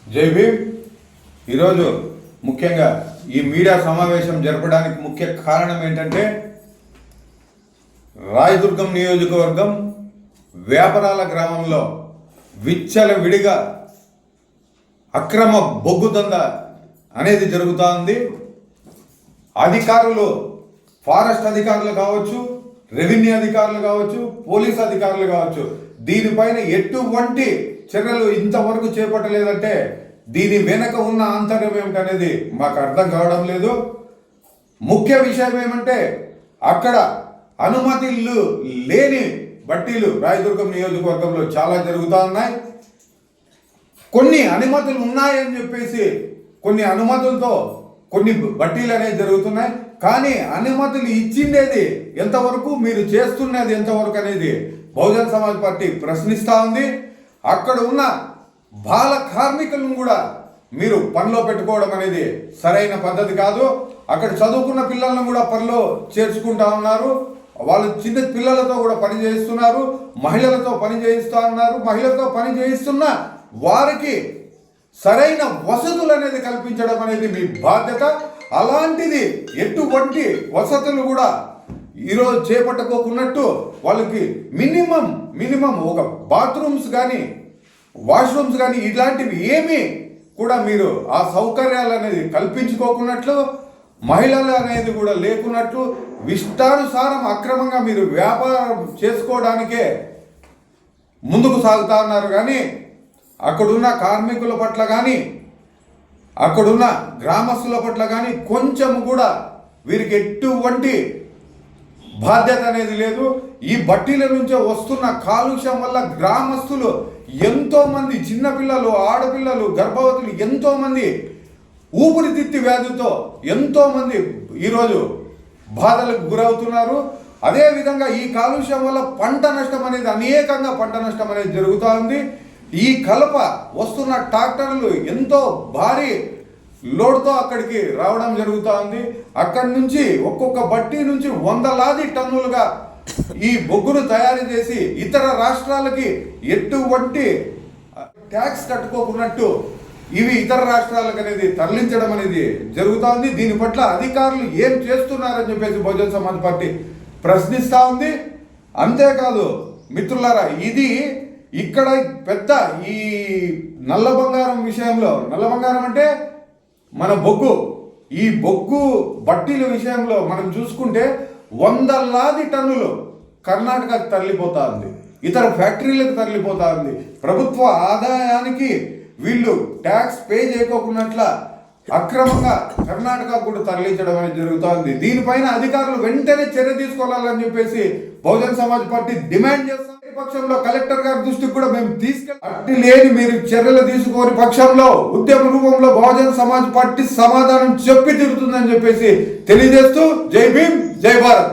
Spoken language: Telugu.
జై భీమ్. ఈరోజు ముఖ్యంగా ఈ మీడియా సమావేశం జరపడానికి ముఖ్య కారణం ఏంటంటే రాయదుర్గం నియోజకవర్గం వ్యాపారాల గ్రామంలో విచ్చలవిడిగా అక్రమ బొగ్గు దందా అనేది జరుగుతూ ఉంది. అధికారులు, ఫారెస్ట్ అధికారులు కావచ్చు, రెవెన్యూ అధికారులు కావచ్చు, పోలీస్ అధికారులు కావచ్చు, దీనిపైన ఎటువంటి చర్యలు ఇంతవరకు చేపట్టలేదంటే దీని వెనక ఉన్న ఆంతర్యం ఏమిటనేది మాకు అర్థం కావడం లేదు. ముఖ్య విషయం ఏమంటే అక్కడ అనుమతులు లేని బట్టీలు రాయదుర్గం నియోజకవర్గంలో చాలా జరుగుతూ ఉన్నాయి. కొన్ని అనుమతులు ఉన్నాయని చెప్పేసి కొన్ని అనుమతులతో కొన్ని బట్టీలు అనేవి జరుగుతున్నాయి. కానీ అనుమతులు ఇచ్చిండేది ఎంతవరకు, మీరు చేస్తున్నది ఎంతవరకు అనేది బహుజన్ సమాజ్ పార్టీ ప్రశ్నిస్తూ ఉంది. అక్కడ ఉన్న బాల కార్మికులను కూడా మీరు పనిలో పెట్టుకోవడం అనేది సరైన పద్ధతి కాదు. అక్కడ చదువుకున్న పిల్లలను కూడా పనిలో చేర్చుకుంటా ఉన్నారు. వాళ్ళు చిన్న పిల్లలతో కూడా పని చేయిస్తున్నారు, మహిళలతో పని చేయిస్తూ ఉన్నారు. మహిళలతో పని చేయిస్తున్న వారికి సరైన వసతులు అనేది కల్పించడం అనేది మీ బాధ్యత. అలాంటిది ఎటువంటి వసతులు కూడా ఈరోజు చేపట్టుకోకున్నట్టు వాళ్ళకి మినిమం ఒక బాత్రూమ్స్ కానీ వాష్రూమ్స్ కానీ ఇలాంటివి ఏమీ కూడా మీరు ఆ సౌకర్యాలు అనేది కల్పించుకోకున్నట్లు, మహిళలు అనేది కూడా లేకున్నట్లు, ఇష్టానుసారం అక్రమంగా మీరు వ్యాపారం చేసుకోవడానికే ముందుకు సాగుతా ఉన్నారు. కానీ అక్కడున్న కార్మికుల పట్ల కానీ అక్కడున్న గ్రామస్తుల పట్ల కానీ కొంచెం కూడా వీరికి ఎటువంటి బాధ్యత అనేది లేదు. ఈ బట్టీల నుంచే వస్తున్న కాలుష్యం వల్ల గ్రామస్తులు ఎంతోమంది, చిన్నపిల్లలు, ఆడపిల్లలు, గర్భవతులు ఎంతోమంది ఊపిరితిత్తి వ్యాధితో ఎంతోమంది ఈరోజు బాధలకు గురవుతున్నారు. అదేవిధంగా ఈ కాలుష్యం వల్ల పంట నష్టం అనేది అనేకంగా పంట నష్టం అనేది జరుగుతూ ఉంది. ఈ కలప వస్తున్న ట్రాక్టర్లు ఎంతో భారీ లోడ్తో అక్కడికి రావడం జరుగుతూ ఉంది. అక్కడి నుంచి ఒక్కొక్క బట్టి నుంచి 100 టన్నులుగా ఈ బొగ్గును తయారు చేసి ఇతర రాష్ట్రాలకి ఎటువంటి ట్యాక్స్ కట్టుకోకున్నట్టు ఇవి ఇతర రాష్ట్రాలకు అనేది తరలించడం అనేది జరుగుతూ ఉంది. దీని పట్ల అధికారులు ఏం చేస్తున్నారని చెప్పేసి బహుజన్ సమాజ్ పార్టీ ప్రశ్నిస్తూ ఉంది. అంతేకాదు మిత్రులారా, ఇది ఇక్కడ పెద్ద ఈ నల్ల బంగారం విషయంలో, నల్ల బంగారం అంటే మన బొగ్గు, ఈ బొగ్గు బట్టీల విషయంలో మనం చూసుకుంటే 100 టన్నులు కర్ణాటకకు తరలిపోతా ఉంది, ఇతర ఫ్యాక్టరీలకు తరలిపోతా ఉంది. ప్రభుత్వ ఆదాయానికి వీళ్ళు ట్యాక్స్ పే చేయకోకున్నట్ల అక్రమంగా కర్ణాటక కూడా తరలించడం అనేది జరుగుతూ ఉంది. దీనిపైన అధికారులు వెంటనే చర్య తీసుకోవాలని చెప్పేసి బహుజన్ సమాజ్ పార్టీ డిమాండ్ చేస్తాం. పక్షంలో కలెక్టర్ గారి దృష్టికి కూడా మేము తీసుకెళ్ళి లేని మీరు చర్యలు తీసుకోని పక్షంలో ఉద్యమ రూపంలో బహుజన్ సమాజ్ పార్టీ సమాధానం చెప్పి తీరుతుందని చెప్పేసి తెలియజేస్తూ జై భీమ్, జై భారత్.